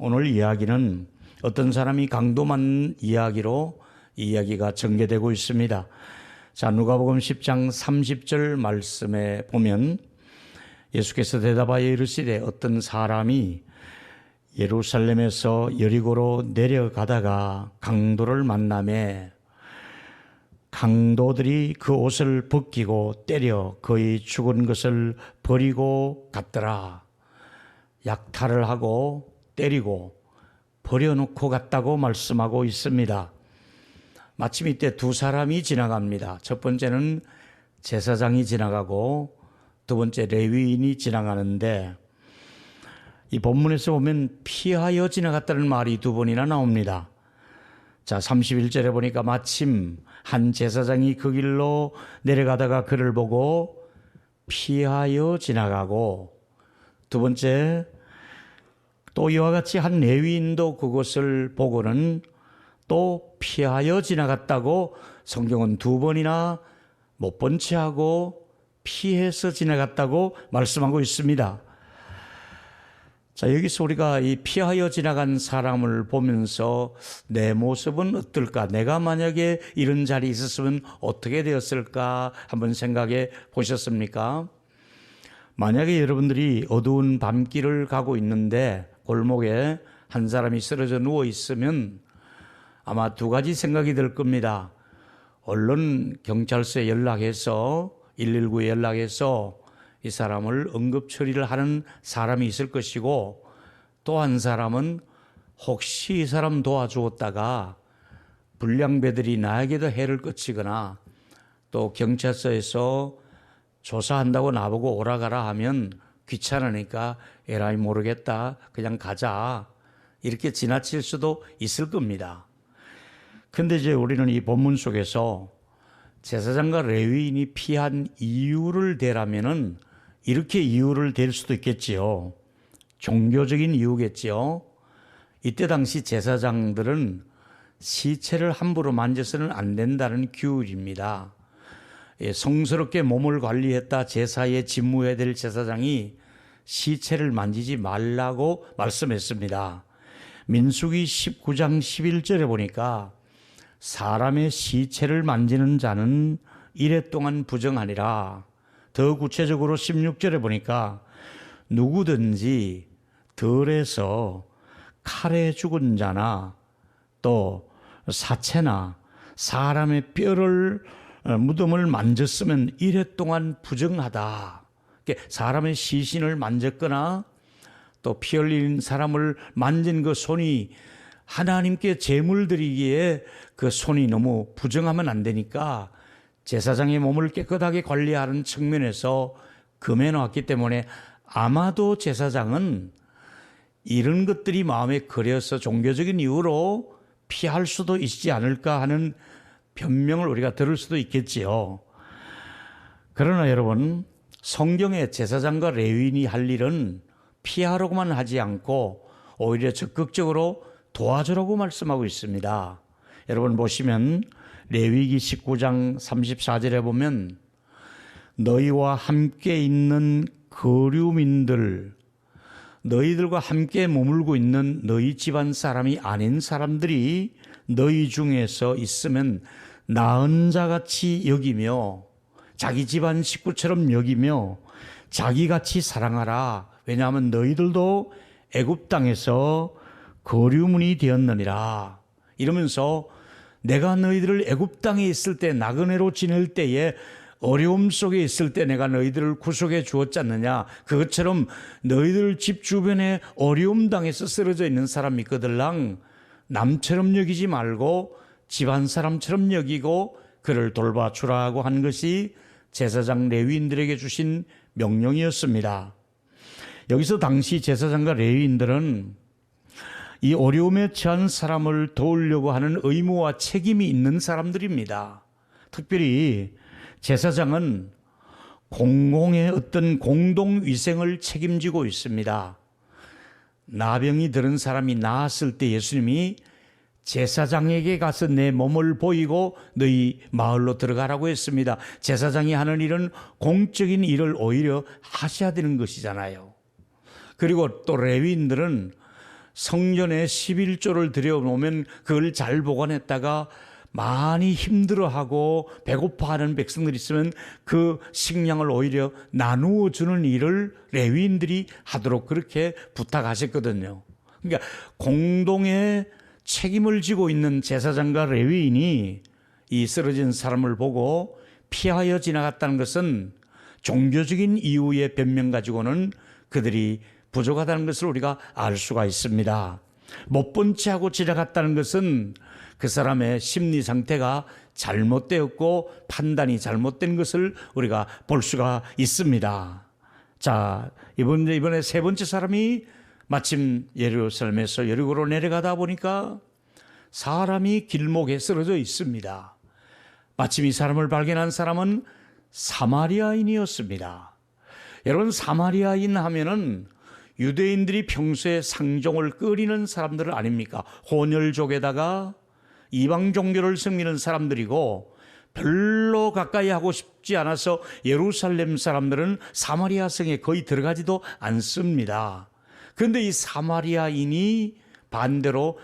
오늘 이야기는 어떤 사람이 강도만 이야기로 이야기가 전개되고 있습니다. 자, 누가복음 10장 30절 말씀에 보면 예수께서 대답하여 이르시되 어떤 사람이 예루살렘에서 여리고로 내려가다가 강도를 만나매 강도들이 그 옷을 벗기고 때려 거의 죽은 것을 버리고 갔더라. 약탈을 하고 때리고 버려놓고 갔다고 말씀하고 있습니다. 마침 이때 두 사람이 지나갑니다. 첫 번째는 제사장이 지나가고 두 번째 레위인이 지나가는데 이 본문에서 보면 피하여 지나갔다는 말이 두 번이나 나옵니다. 자, 31절에 보니까 마침 한 제사장이 그 길로 내려가다가 그를 보고 피하여 지나가고 두 번째 또 이와 같이 한 레위인도 그것을 보고는 또 피하여 지나갔다고 성경은 두 번이나 못 본 채 하고 피해서 지나갔다고 말씀하고 있습니다. 자, 여기서 우리가 이 피하여 지나간 사람을 보면서 내 모습은 어떨까? 내가 만약에 이런 자리에 있었으면 어떻게 되었을까? 한번 생각해 보셨습니까? 만약에 여러분들이 어두운 밤길을 가고 있는데 골목에 한 사람이 쓰러져 누워 있으면 아마 두 가지 생각이 들 겁니다. 얼른 경찰서에 연락해서 119에 연락해서 이 사람을 응급 처리를 하는 사람이 있을 것이고 또 한 사람은 혹시 이 사람 도와주었다가 불량배들이 나에게도 해를 끼치거나 또 경찰서에서 조사한다고 나보고 오라가라 하면 귀찮으니까 에라이 모르겠다 그냥 가자 이렇게 지나칠 수도 있을 겁니다. 근데 이제 우리는 이 본문 속에서 제사장과 레위인이 피한 이유를 대라면은 이렇게 이유를 댈 수도 있겠지요. 종교적인 이유겠지요. 이때 당시 제사장들은 시체를 함부로 만져서는 안 된다는 규율입니다. 성스럽게 몸을 관리했다 제사에 집무해야 될 제사장이 시체를 만지지 말라고 말씀했습니다. 민수기 19장 11절에 보니까 사람의 시체를 만지는 자는 이래 동안 부정하니라. 더 구체적으로 16절에 보니까 누구든지 들에서 칼에 죽은 자나 또 사체나 사람의 뼈를 무덤을 만졌으면 이래 동안 부정하다. 사람의 시신을 만졌거나 또 피 흘린 사람을 만진 그 손이 하나님께 제물 드리기에 그 손이 너무 부정하면 안 되니까 제사장의 몸을 깨끗하게 관리하는 측면에서 금해놓았기 때문에 아마도 제사장은 이런 것들이 마음에 그려서 종교적인 이유로 피할 수도 있지 않을까 하는 변명을 우리가 들을 수도 있겠지요. 그러나 여러분, 성경에 제사장과 레위인이 할 일은 피하라고만 하지 않고 오히려 적극적으로 도와주라고 말씀하고 있습니다. 여러분 보시면 레위기 19장 34절에 보면 너희와 함께 있는 거류민들, 너희들과 함께 머물고 있는 너희 집안 사람이 아닌 사람들이 너희 중에서 있으면 나은 자같이 여기며 자기 집안 식구처럼 여기며 자기같이 사랑하라. 왜냐하면 너희들도 애굽 땅에서 거류민이 되었느니라. 이러면서 내가 너희들을 애굽 땅에 있을 때 나그네로 지낼 때에 어려움 속에 있을 때 내가 너희들을 구속해 주었지 않느냐. 그것처럼 너희들 집 주변에 어려움 당해서 쓰러져 있는 사람이 있거들랑 남처럼 여기지 말고 집안 사람처럼 여기고 그를 돌봐주라고 한 것이 제사장 레위인들에게 주신 명령이었습니다. 여기서 당시 제사장과 레위인들은 이 어려움에 처한 사람을 도우려고 하는 의무와 책임이 있는 사람들입니다. 특별히 제사장은 공공의 어떤 공동위생을 책임지고 있습니다. 나병이 들은 사람이 나았을 때 예수님이 제사장에게 가서 내 몸을 보이고 너희 마을로 들어가라고 했습니다. 제사장이 하는 일은 공적인 일을 오히려 하셔야 되는 것이잖아요. 그리고 또 레위인들은 성전에 11조를 들여놓으면 그걸 잘 보관했다가 많이 힘들어하고 배고파하는 백성들이 있으면 그 식량을 오히려 나누어 주는 일을 레위인들이 하도록 그렇게 부탁하셨거든요. 그러니까 공동의 책임을 지고 있는 제사장과 레위인이 이 쓰러진 사람을 보고 피하여 지나갔다는 것은 종교적인 이유의 변명 가지고는 그들이 부족하다는 것을 우리가 알 수가 있습니다. 못 본 채 하고 지나갔다는 것은 그 사람의 심리 상태가 잘못되었고 판단이 잘못된 것을 우리가 볼 수가 있습니다. 자, 이번에 세 번째 사람이 마침 예루살렘에서 여리고로 내려가다 보니까 사람이 길목에 쓰러져 있습니다. 마침 이 사람을 발견한 사람은 사마리아인이었습니다. 여러분, 사마리아인 하면은 유대인들이 평소에 상종을 끓이는 사람들 아닙니까? 혼혈족에다가 이방 종교를 섬기는 사람들이고 별로 가까이 하고 싶지 않아서 예루살렘 사람들은 사마리아 성에 거의 들어가지도 않습니다. 그런데 이 사마리아인이 반대로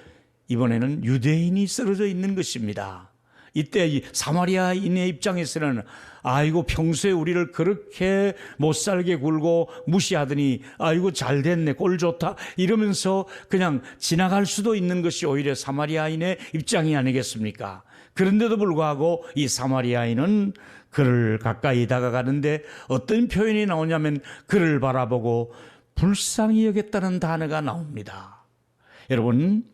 이번에는 유대인이 쓰러져 있는 것입니다. 이때 이 사마리아인의 입장에서는 아이고 평소에 우리를 그렇게 못살게 굴고 무시하더니 아이고 잘됐네 꼴 좋다 이러면서 그냥 지나갈 수도 있는 것이 오히려 사마리아인의 입장이 아니겠습니까? 그런데도 불구하고 이 사마리아인은 그를 가까이 다가가는데 어떤 표현이 나오냐면 그를 바라보고 불쌍히 여겼다는 단어가 나옵니다. 여러분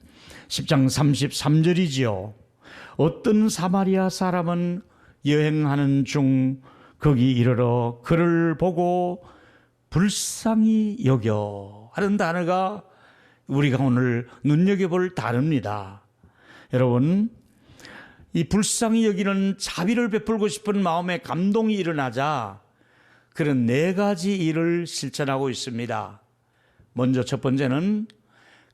10장 33절이지요. 어떤 사마리아 사람은 여행하는 중 거기 이르러 그를 보고 불쌍히 여겨 하는 단어가 우리가 오늘 눈여겨볼 단어입니다. 여러분, 이 불쌍히 여기는 자비를 베풀고 싶은 마음에 감동이 일어나자 그런 네 가지 일을 실천하고 있습니다. 먼저 첫 번째는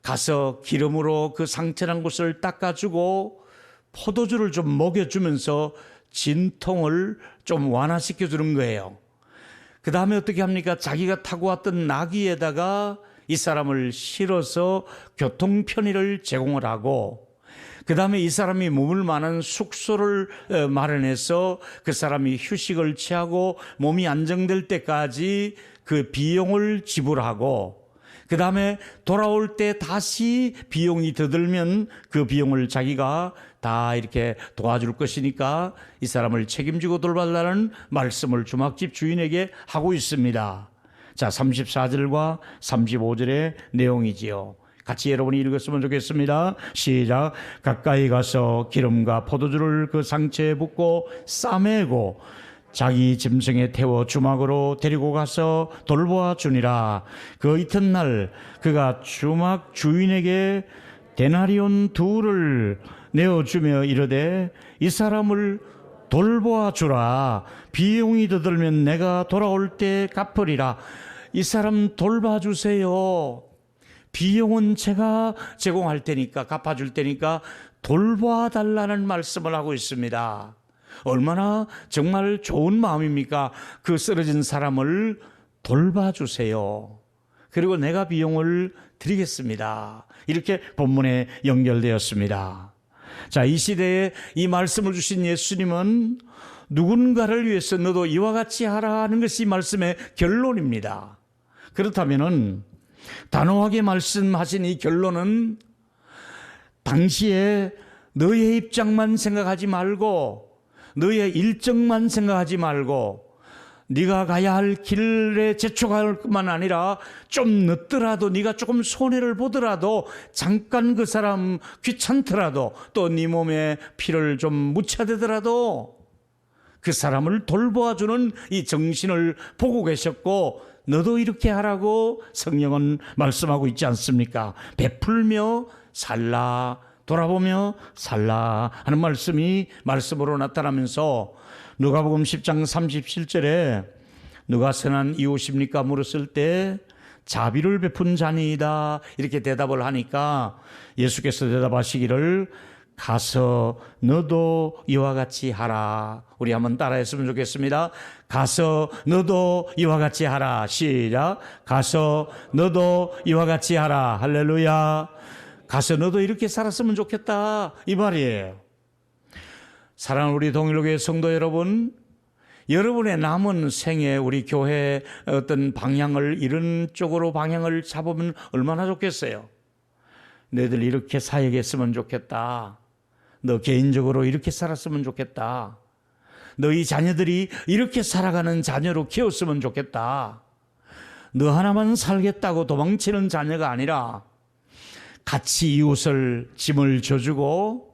가서 기름으로 그 상처난 곳을 닦아주고 포도주를 좀 먹여주면서 진통을 좀 완화시켜 주는 거예요. 그 다음에 어떻게 합니까? 자기가 타고 왔던 나귀에다가 이 사람을 실어서 교통 편의를 제공을 하고 그 다음에 이 사람이 머물 만한 숙소를 마련해서 그 사람이 휴식을 취하고 몸이 안정될 때까지 그 비용을 지불하고 그 다음에 돌아올 때 다시 비용이 더 들면 그 비용을 자기가 다 이렇게 도와줄 것이니까 이 사람을 책임지고 돌봐달라는 말씀을 주막집 주인에게 하고 있습니다. 자, 34절과 35절의 내용이지요. 같이 여러분이 읽었으면 좋겠습니다. 시작. 가까이 가서 기름과 포도주를 그 상처에 붓고 싸매고 자기 짐승에 태워 주막으로 데리고 가서 돌보아 주니라. 그 이튿날 그가 주막 주인에게 데나리온 둘을 내어주며 이르되 이 사람을 돌보아 주라. 비용이 더 들면 내가 돌아올 때 갚으리라. 이 사람 돌봐주세요. 비용은 제가 제공할 테니까 갚아줄 테니까 돌봐달라는 말씀을 하고 있습니다. 얼마나 정말 좋은 마음입니까? 그 쓰러진 사람을 돌봐주세요. 그리고 내가 비용을 드리겠습니다. 이렇게 본문에 연결되었습니다. 자, 이 시대에 이 말씀을 주신 예수님은 누군가를 위해서 너도 이와 같이 하라 하는 것이 이 말씀의 결론입니다. 그렇다면은 단호하게 말씀하신 이 결론은 당시에 너의 입장만 생각하지 말고 너의 일정만 생각하지 말고 네가 가야 할 길에 재촉할 것만 아니라 좀 늦더라도 네가 조금 손해를 보더라도 잠깐 그 사람 귀찮더라도 또 네 몸에 피를 좀 묻혀대더라도 그 사람을 돌보아주는 이 정신을 보고 계셨고 너도 이렇게 하라고 성령은 말씀하고 있지 않습니까? 베풀며 살라, 돌아보며 살라 하는 말씀이 말씀으로 나타나면서 누가복음 10장 37절에 누가 선한 이웃입니까? 물었을 때 자비를 베푼 자니이다 이렇게 대답을 하니까 예수께서 대답하시기를 가서 너도 이와 같이 하라. 우리 한번 따라했으면 좋겠습니다. 가서 너도 이와 같이 하라. 시작. 가서 너도 이와 같이 하라. 할렐루야. 가서 너도 이렇게 살았으면 좋겠다, 이 말이에요. 사랑하는 우리 동일교회 성도 여러분, 여러분의 남은 생에 우리 교회의 어떤 방향을 이런 쪽으로 방향을 잡으면 얼마나 좋겠어요. 너희들 이렇게 사역했으면 좋겠다. 너 개인적으로 이렇게 살았으면 좋겠다. 너희 자녀들이 이렇게 살아가는 자녀로 키웠으면 좋겠다. 너 하나만 살겠다고 도망치는 자녀가 아니라 같이 이웃을 짐을 져주고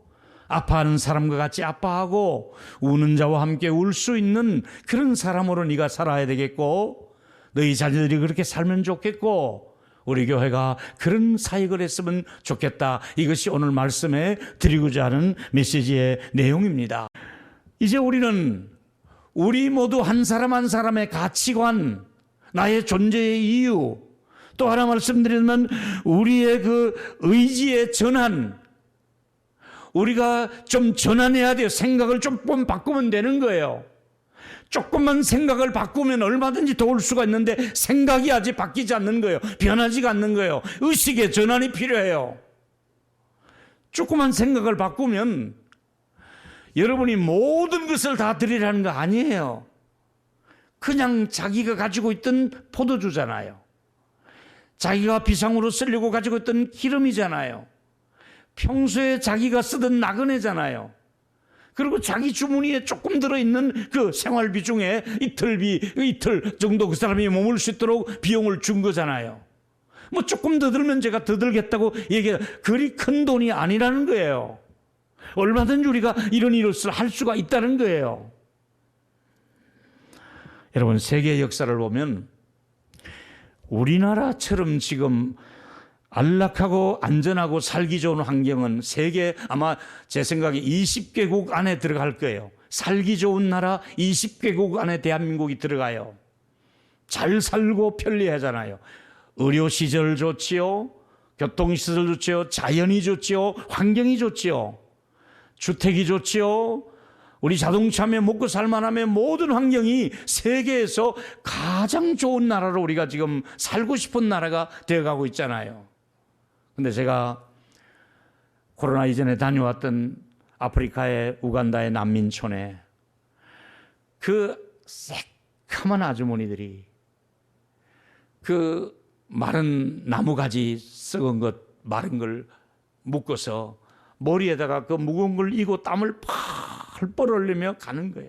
아파하는 사람과 같이 아파하고 우는 자와 함께 울 수 있는 그런 사람으로 네가 살아야 되겠고, 너희 자녀들이 그렇게 살면 좋겠고, 우리 교회가 그런 사역을 했으면 좋겠다. 이것이 오늘 말씀에 드리고자 하는 메시지의 내용입니다. 이제 우리는 우리 모두 한 사람 한 사람의 가치관, 나의 존재의 이유, 또 하나 말씀드리면 우리의 그 의지의 전환, 우리가 좀 전환해야 돼요. 생각을 조금 바꾸면 되는 거예요. 조금만 생각을 바꾸면 얼마든지 도울 수가 있는데 생각이 아직 바뀌지 않는 거예요. 변하지가 않는 거예요. 의식의 전환이 필요해요. 조금만 생각을 바꾸면 여러분이 모든 것을 다 드리라는 거 아니에요. 그냥 자기가 가지고 있던 포도주잖아요. 자기가 비상으로 쓰려고 가지고 있던 기름이잖아요. 평소에 자기가 쓰던 나그네잖아요. 그리고 자기 주머니에 조금 들어있는 그 생활비 중에 이틀 정도 그 사람이 머물 수 있도록 비용을 준 거잖아요. 뭐 조금 더 들면 제가 더 들겠다고 얘기해. 그리 큰 돈이 아니라는 거예요. 얼마든지 우리가 이런 일을 할 수가 있다는 거예요. 여러분, 세계 역사를 보면 우리나라처럼 지금 안락하고 안전하고 살기 좋은 환경은 세계 아마 제 생각에 20개국 안에 들어갈 거예요. 살기 좋은 나라 20개국 안에 대한민국이 들어가요. 잘 살고 편리하잖아요. 의료시설 좋지요. 교통시설 좋지요. 자연이 좋지요. 환경이 좋지요. 주택이 좋지요. 우리 자동차면 먹고 살만하면 모든 환경이 세계에서 가장 좋은 나라로 우리가 지금 살고 싶은 나라가 되어가고 있잖아요. 근데 제가 코로나 이전에 다녀왔던 아프리카의 우간다의 난민촌에 그 새카만 아주머니들이 그 마른 나무가지 썩은 것, 마른 걸 묶어서 머리에다가 그 무거운 걸 이고 땀을 펄펄 흘리며 가는 거예요.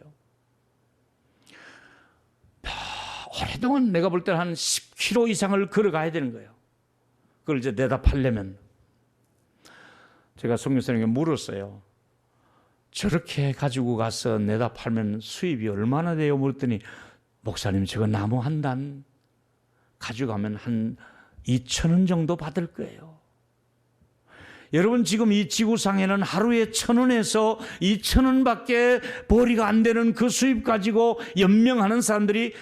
오랫동안 내가 볼 때는 한 10km 이상을 걸어가야 되는 거예요. 그걸 이제 내다 팔려면. 제가 선교사님에게 물었어요. 저렇게 가지고 가서 내다 팔면 수입이 얼마나 돼요? 물었더니 목사님, 저거 나무 한 단 가져가면 한 2,000원 정도 받을 거예요. 여러분, 지금 이 지구상에는 하루에 1,000원에서 2,000원밖에 벌이가 안 되는 그 수입 가지고 연명하는 사람들이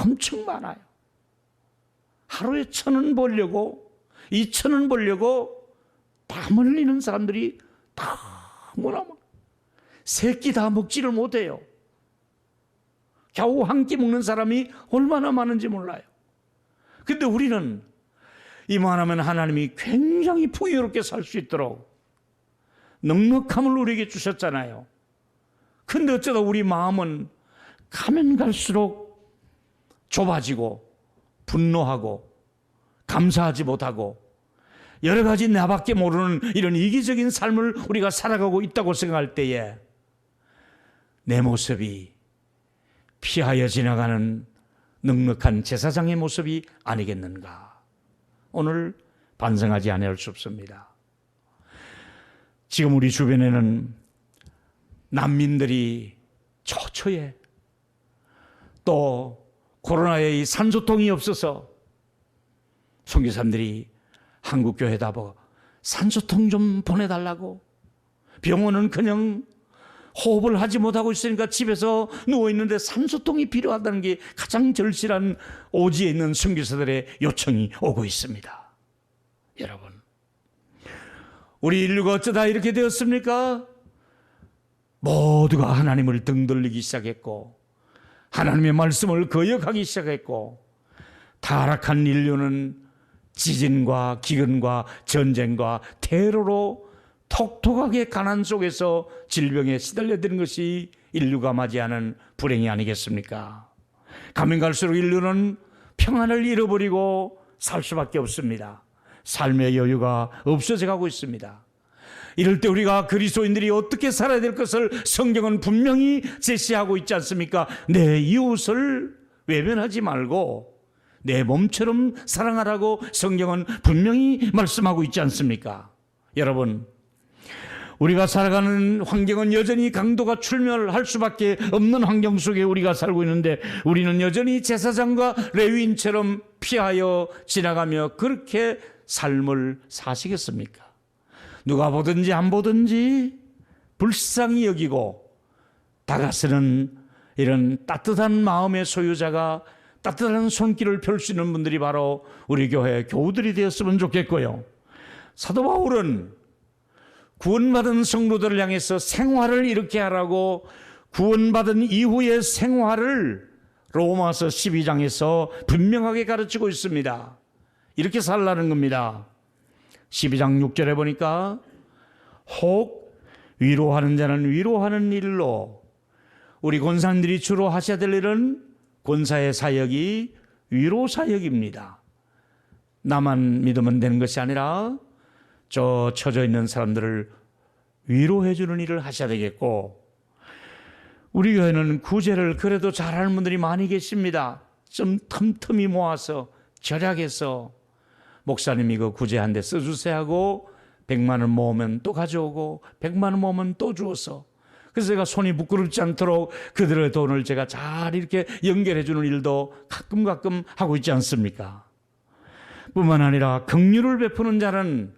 엄청 많아요. 하루에 1,000원 벌려고 2,000원 벌려고 땀 흘리는 사람들이 다 뭐라 새끼 다 먹지를 못해요. 겨우 한 끼 먹는 사람이 얼마나 많은지 몰라요. 근데 우리는 이만하면 하나님이 굉장히 풍요롭게 살 수 있도록 넉넉함을 우리에게 주셨잖아요. 근데 어쩌다 우리 마음은 가면 갈수록 좁아지고 분노하고 감사하지 못하고 여러 가지 나밖에 모르는 이런 이기적인 삶을 우리가 살아가고 있다고 생각할 때에 내 모습이 피하여 지나가는 넉넉한 제사장의 모습이 아니겠는가. 오늘 반성하지 않을 수 없습니다. 지금 우리 주변에는 난민들이 처처해, 또 코로나에 이 산소통이 없어서 선교사님들이 한국교회다 보고 산소통 좀 보내달라고, 병원은 그냥 호흡을 하지 못하고 있으니까 집에서 누워있는데 산소통이 필요하다는 게 가장 절실한 오지에 있는 선교사들의 요청이 오고 있습니다. 여러분, 우리 인류가 어쩌다 이렇게 되었습니까? 모두가 하나님을 등돌리기 시작했고 하나님의 말씀을 거역하기 시작했고 타락한 인류는 지진과 기근과 전쟁과 테러로 톡톡하게 가난 속에서 질병에 시달려드는 것이 인류가 맞이하는 불행이 아니겠습니까? 가면 갈수록 인류는 평안을 잃어버리고 살 수밖에 없습니다. 삶의 여유가 없어져 가고 있습니다. 이럴 때 우리가 그리스도인들이 어떻게 살아야 될 것을 성경은 분명히 제시하고 있지 않습니까? 내 이웃을 외면하지 말고 내 몸처럼 사랑하라고 성경은 분명히 말씀하고 있지 않습니까? 여러분, 우리가 살아가는 환경은 여전히 강도가 출멸할 수밖에 없는 환경 속에 우리가 살고 있는데 우리는 여전히 제사장과 레위인처럼 피하여 지나가며 그렇게 삶을 사시겠습니까? 누가 보든지 안 보든지 불쌍히 여기고 다가서는 이런 따뜻한 마음의 소유자가 따뜻한 손길을 펼 수 있는 분들이 바로 우리 교회 교우들이 되었으면 좋겠고요. 사도 바울은 구원받은 성도들을 향해서 생활을 이렇게 하라고 구원받은 이후의 생활을 로마서 12장에서 분명하게 가르치고 있습니다. 이렇게 살라는 겁니다. 12장 6절에 보니까 혹 위로하는 자는 위로하는 일로, 우리 권사님들이 주로 하셔야 될 일은 권사의 사역이 위로 사역입니다. 나만 믿으면 되는 것이 아니라 저 처져 있는 사람들을 위로해 주는 일을 하셔야 되겠고, 우리 교회는 구제를 그래도 잘하는 분들이 많이 계십니다. 좀 틈틈이 모아서 절약해서 목사님이 그 구제 한 대 써주세요 하고 100만 원 모으면 또 가져오고 100만 원 모으면 또 주어서, 그래서 제가 손이 부끄럽지 않도록 그들의 돈을 제가 잘 이렇게 연결해 주는 일도 가끔 하고 있지 않습니까? 뿐만 아니라 긍휼을 베푸는 자는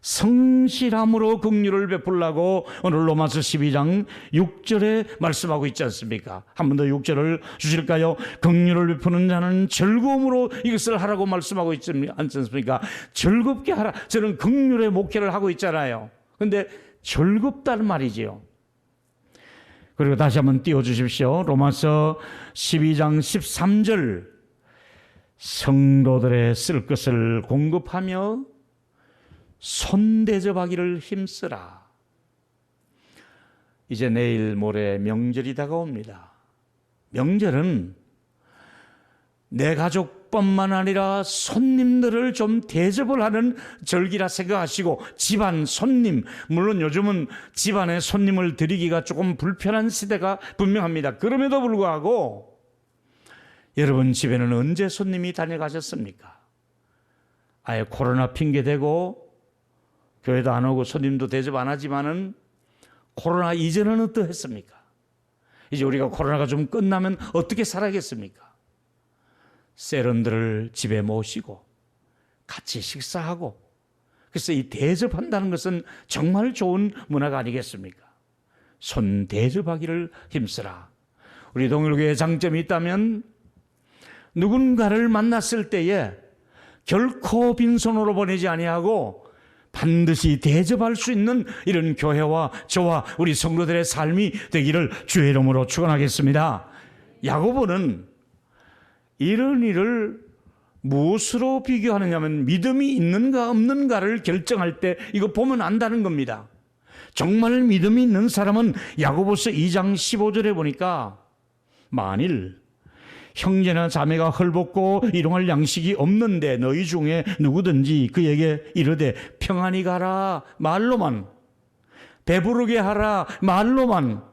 성실함으로 긍휼을 베풀라고 오늘 로마서 12장 6절에 말씀하고 있지 않습니까? 한 번 더 6절을 주실까요? 긍휼을 베푸는 자는 즐거움으로 이것을 하라고 말씀하고 있지 않습니까? 즐겁게 하라. 저는 긍휼의 목회를 하고 있잖아요. 그런데 즐겁다는 말이지요. 그리고 다시 한번 띄워주십시오. 로마서 12장 13절, 성도들의 쓸 것을 공급하며 손대접하기를 힘쓰라. 이제 내일 모레 명절이 다가옵니다. 명절은 내 가족뿐만 아니라 손님들을 좀 대접을 하는 절기라 생각하시고, 집안 손님, 물론 요즘은 집안에 손님을 드리기가 조금 불편한 시대가 분명합니다. 그럼에도 불구하고 여러분 집에는 언제 손님이 다녀가셨습니까? 아예 코로나 핑계대고 교회도 안 오고 손님도 대접 안 하지만은 코로나 이전은 어떠했습니까? 이제 우리가 코로나가 좀 끝나면 어떻게 살아야겠습니까? 세런들을 집에 모시고 같이 식사하고, 그래서 이 대접한다는 것은 정말 좋은 문화가 아니겠습니까? 손 대접하기를 힘쓰라. 우리 동일교회의 장점이 있다면 누군가를 만났을 때에 결코 빈손으로 보내지 아니하고 반드시 대접할 수 있는 이런 교회와 저와 우리 성도들의 삶이 되기를 주의 이름으로 축원하겠습니다. 야고보는 이런 일을 무엇으로 비교하느냐면 믿음이 있는가 없는가를 결정할 때 이거 보면 안다는 겁니다. 정말 믿음이 있는 사람은 야고보서 2장 15절에 보니까 만일 형제나 자매가 헐벗고 일용할 양식이 없는데 너희 중에 누구든지 그에게 이르되 평안히 가라 말로만, 배부르게 하라 말로만,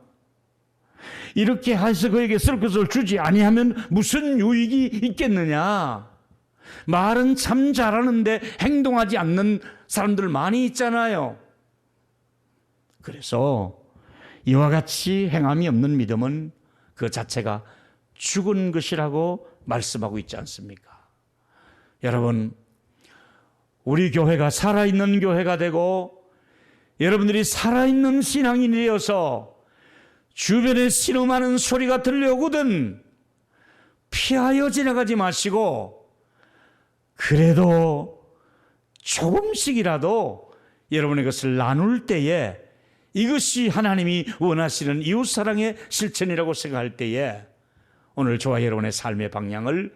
이렇게 해서 그에게 쓸 것을 주지 아니하면 무슨 유익이 있겠느냐. 말은 참 잘하는데 행동하지 않는 사람들 많이 있잖아요. 그래서 이와 같이 행함이 없는 믿음은 그 자체가 죽은 것이라고 말씀하고 있지 않습니까? 여러분, 우리 교회가 살아있는 교회가 되고 여러분들이 살아있는 신앙인이 되어서 주변에 신음하는 소리가 들려오거든 피하여 지나가지 마시고, 그래도 조금씩이라도 여러분의 것을 나눌 때에 이것이 하나님이 원하시는 이웃사랑의 실천이라고 생각할 때에 오늘 저와 여러분의 삶의 방향을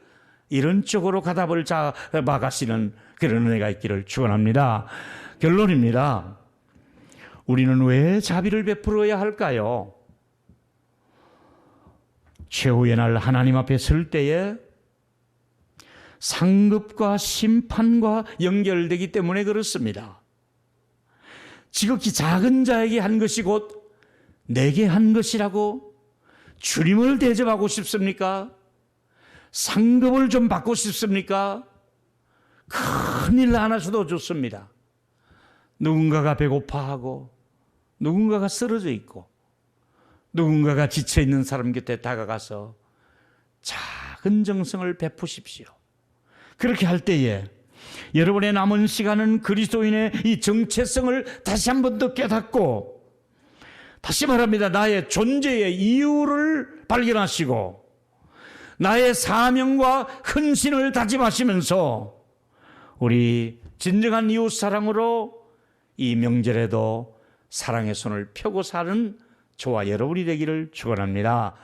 이런 쪽으로 가답을 잡아가시는 그런 은혜가 있기를 축원합니다. 결론입니다. 우리는 왜 자비를 베풀어야 할까요? 최후의 날 하나님 앞에 설 때에 상급과 심판과 연결되기 때문에 그렇습니다. 지극히 작은 자에게 한 것이 곧 내게 한 것이라고 주님을 대접하고 싶습니까? 상급을 좀 받고 싶습니까? 큰일 하나서도 좋습니다. 누군가가 배고파하고 누군가가 쓰러져 있고 누군가가 지쳐있는 사람 곁에 다가가서 작은 정성을 베푸십시오. 그렇게 할 때에 여러분의 남은 시간은 그리스도인의 이 정체성을 다시 한 번 더 깨닫고, 다시 말합니다, 나의 존재의 이유를 발견하시고 나의 사명과 헌신을 다짐하시면서 우리 진정한 이웃사랑으로 이 명절에도 사랑의 손을 펴고 사는 저와 여러분이 되기를 축원합니다.